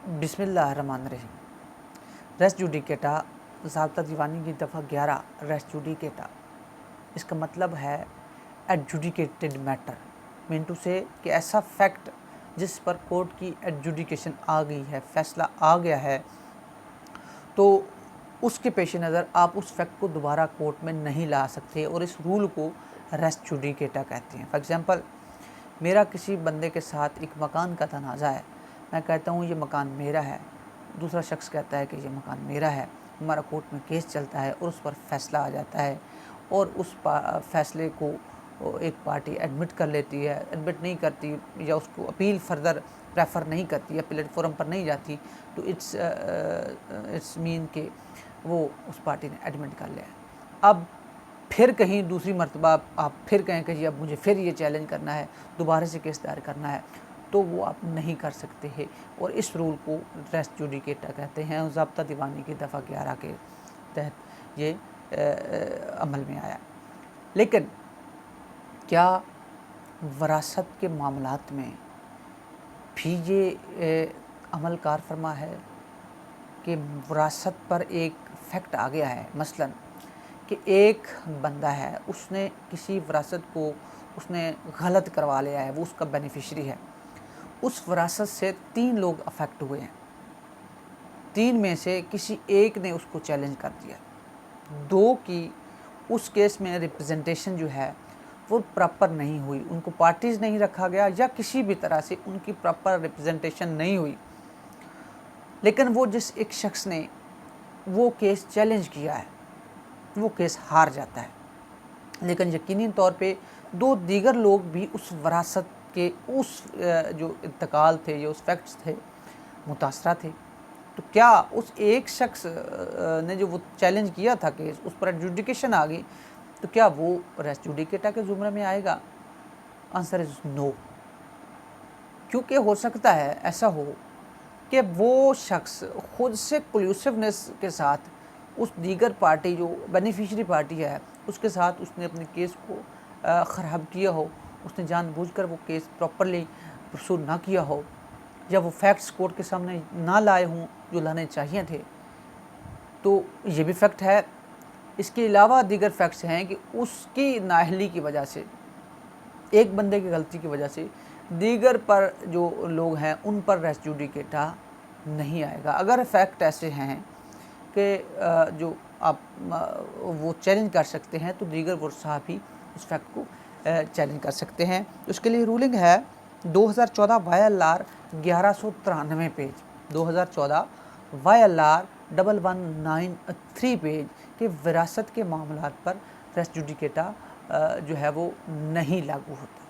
बिस्मिल्लाहिर्रहमानिर्रहीम। Race judicata ज़ाब्ता दीवानी की दफ़ा 11 रेस जुडिकेटा, इसका मतलब है एडजुडिकेटेड मैटर। मीन टू से कि ऐसा फैक्ट जिस पर कोर्ट की एडजुडिकेशन आ गई है, फैसला आ गया है, तो उसके पेश नज़र आप उस फैक्ट को दोबारा कोर्ट में नहीं ला सकते और इस रूल को रेस जुडिकेटा कहते हैं। फॉर एग्ज़ाम्पल, मेरा किसी बंदे के साथ एक मकान का तनाज़ा है, मैं कहता हूँ ये मकान मेरा है, दूसरा शख्स कहता है कि ये मकान मेरा है, हमारा कोर्ट में केस चलता है और उस पर फैसला आ जाता है और उस फैसले को एक पार्टी एडमिट कर लेती है, एडमिट नहीं करती या उसको अपील फर्दर प्रेफर नहीं करती या प्लेटफॉर्म पर नहीं जाती, तो इट्स मीन के वो उस पार्टी ने एडमिट कर लिया। अब फिर कहीं दूसरी मरतबा आप फिर कहें कि जी अब मुझे फिर ये चैलेंज करना है, दोबारा से केस दायर करना है, तो वो आप नहीं कर सकते हैं और इस रूल को रेस जुडिकेटा कहते हैं। ज़ाब्ता दीवानी की दफ़ा 11 के तहत ये अमल में आया। लेकिन क्या वरासत के मामलात में भी ये अमल कार फरमा है कि वरासत पर एक फैक्ट आ गया है, मसलन कि एक बंदा है, उसने किसी वरासत को उसने गलत करवा लिया है, वो उसका बेनिफिशरी है, उस वरासत से 3 लोग अफेक्ट हुए हैं, 3 में से किसी एक ने उसको चैलेंज कर दिया, 2 की उस केस में रिप्रेजेंटेशन जो है वो प्रॉपर नहीं हुई, उनको पार्टीज़ नहीं रखा गया या किसी भी तरह से उनकी प्रॉपर रिप्रेजेंटेशन नहीं हुई, लेकिन वो जिस एक शख्स ने वो केस चैलेंज किया है वो केस हार जाता है। लेकिन यकीनी तौर पे 2 दीगर लोग भी उस वरासत के उस जो इंतकाल थे या उस फैक्ट्स थे मुतासरा थे, तो क्या उस एक शख्स ने जो वो चैलेंज किया था केस, उस पर एडजुडिकेशन आ गई, तो क्या वो रेस जुडिकेटा के ज़ुमरे में आएगा? Answer is no. क्योंकि हो सकता है ऐसा हो कि वो शख्स खुद से कोल्यूसिवनेस के साथ उस दीगर पार्टी जो बेनिफिशरी पार्टी है उसके साथ उसने अपने केस को ख़राब किया हो, उसने जानबूझकर वो केस प्रॉपरली परसू ना किया हो या वो फैक्ट्स कोर्ट के सामने ना लाए हों जो लाने चाहिए थे, तो ये भी फैक्ट है। इसके अलावा दीगर फैक्ट्स हैं कि उसकी नाअहली की वजह से, एक बंदे की गलती की वजह से दीगर पर जो लोग हैं उन पर रेस जुडिकेटा नहीं आएगा। अगर फैक्ट ऐसे हैं कि जो आप वो चैलेंज कर सकते हैं, तो दीगर वरसा भी उस फैक्ट को चैलेंज कर सकते हैं। उसके लिए रूलिंग है 2014 YLR 1193 पेज, 2014 YLR 1193 पेज के विरासत के मामलात पर रेस जुडिकेटा जो है वो नहीं लागू होता।